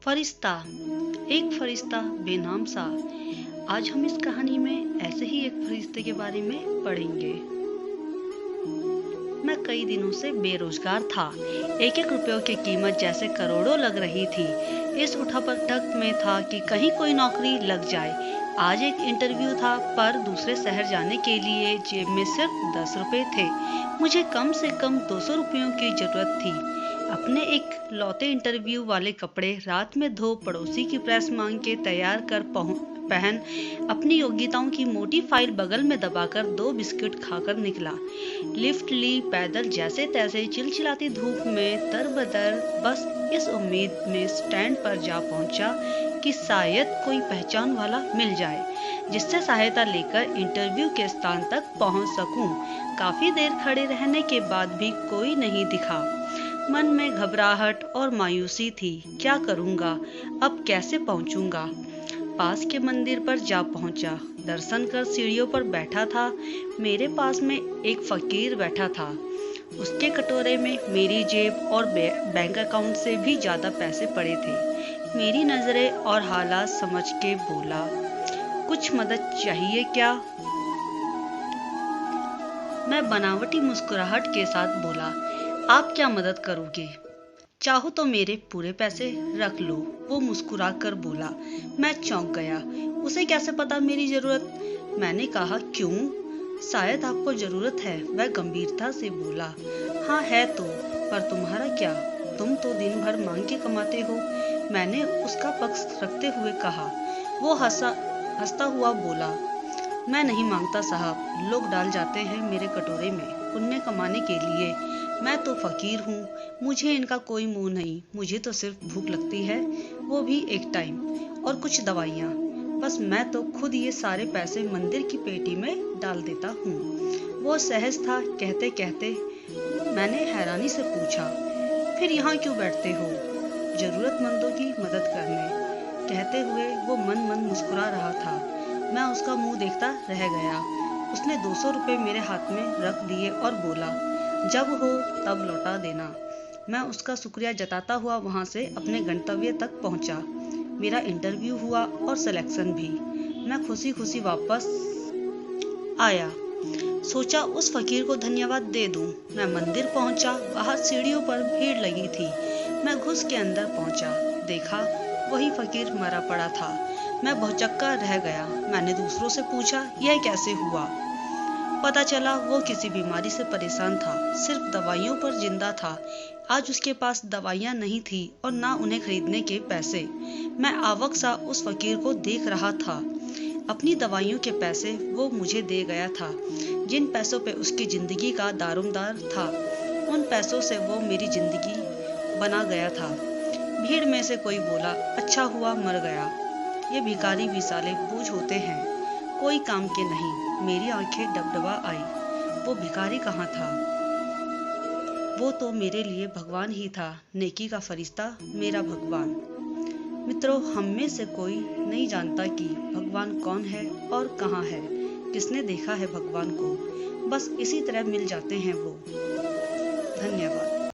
फरिश्ता। एक फरिश्ता बेनाम सा। आज हम इस कहानी में ऐसे ही एक फरिश्ते के बारे में पढ़ेंगे। मैं कई दिनों से बेरोजगार था। एक एक रुपयों की कीमत जैसे करोड़ों लग रही थी। इस उठापटक में था कि कहीं कोई नौकरी लग जाए। आज एक इंटरव्यू था, पर दूसरे शहर जाने के लिए जेब में सिर्फ 10 रुपए थे। मुझे कम से कम 200 रुपयों की जरूरत थी। अपने एक लौते इंटरव्यू वाले कपड़े रात में धो, पड़ोसी की प्रेस मांग के तैयार कर पहन, अपनी योग्यताओं की मोटी फाइल बगल में दबाकर 2 बिस्किट खाकर निकला। लिफ्ट ली, पैदल जैसे तैसे चिलचिलाती धूप में दरबदर, बस इस उम्मीद में स्टैंड पर जा पहुंचा कि शायद कोई पहचान वाला मिल जाए, जिससे सहायता लेकर इंटरव्यू के स्थान तक पहुंच सकूं। काफी देर खड़े रहने के बाद भी कोई नहीं दिखा। मन में घबराहट और मायूसी थी। क्या करूंगा? अब कैसे पहुंचूंगा? पास के मंदिर पर जा पहुंचा। दर्शन कर सीढ़ियों पर बैठा था। मेरे पास में एक फकीर बैठा था। उसके कटोरे में मेरी जेब और बैंक अकाउंट से भी ज्यादा पैसे पड़े थे। मेरी नजरें और हालात समझ के बोला, कुछ मदद चाहिए क्या? मैं बनावटी मुस्कुराहट के साथ बोला, आप क्या मदद करोगे? चाहो तो मेरे पूरे पैसे रख लो, वो मुस्कुरा कर बोला। मैं चौंक गया। उसे कैसे पता मेरी जरूरत? मैंने कहा, क्यों? शायद आपको जरूरत है, वह गंभीरता से बोला। हाँ है तो, पर तुम्हारा क्या? तुम तो दिन भर मांग के कमाते हो, मैंने उसका पक्ष रखते हुए कहा। वो हंसता हुआ बोला, मैं नहीं मांगता साहब, लोग डाल जाते हैं मेरे कटोरे में पुण्य कमाने के लिए। मैं तो फकीर हूँ, मुझे इनका कोई मोह नहीं। मुझे तो सिर्फ भूख लगती है, वो भी एक टाइम, और कुछ दवाइयाँ। बस मैं तो खुद ये सारे पैसे मंदिर की पेटी में डाल देता हूँ। वो सहज था। कहते कहते मैंने हैरानी से पूछा, फिर यहाँ क्यों बैठते हो? जरूरतमंदों की मदद करने। कहते हुए वो मन मन मुस्कुरा रहा था। मैं उसका मुंह देखता रह गया। उसने 200 रुपए मेरे हाथ में रख दिए और बोला, जब हो तब लौटा देना। मैं उसका शुक्रिया जताता हुआ वहां से अपने गंतव्य तक पहुंचा। मेरा इंटरव्यू हुआ और सिलेक्शन भी। मैं खुशी खुशी वापस आया। सोचा उस फकीर को धन्यवाद दे दूं। मैं मंदिर पहुंचा। बाहर सीढ़ियों पर भीड़ लगी थी। मैं घुस के अंदर पहुंचा। देखा वही फकीर मरा पड़ा था। मैं भौचक्का रह गया। मैंने दूसरों से पूछा, यह कैसे हुआ? पता चला वो किसी बीमारी से परेशान था, सिर्फ दवाइयों पर जिंदा था। आज उसके पास दवाइयाँ नहीं थी और ना उन्हें खरीदने के पैसे। मैं आवक सा उस फकीर को देख रहा था। अपनी दवाइयों के पैसे वो मुझे दे गया था। जिन पैसों पे उसकी जिंदगी का दारोमदार था, उन पैसों से वो मेरी जिंदगी बना गया था। भीड़ में से कोई बोला, अच्छा हुआ मर गया। ये भिखारी भी साले बोझ होते हैं, कोई काम के नहीं। मेरी आंखें डबडबा आई। वो भिखारी कहाँ था? वो तो मेरे लिए भगवान ही था, नेकी का फरिश्ता, मेरा भगवान। मित्रों, हम में से कोई नहीं जानता कि भगवान कौन है और कहाँ है। किसने देखा है भगवान को? बस इसी तरह मिल जाते हैं वो। धन्यवाद।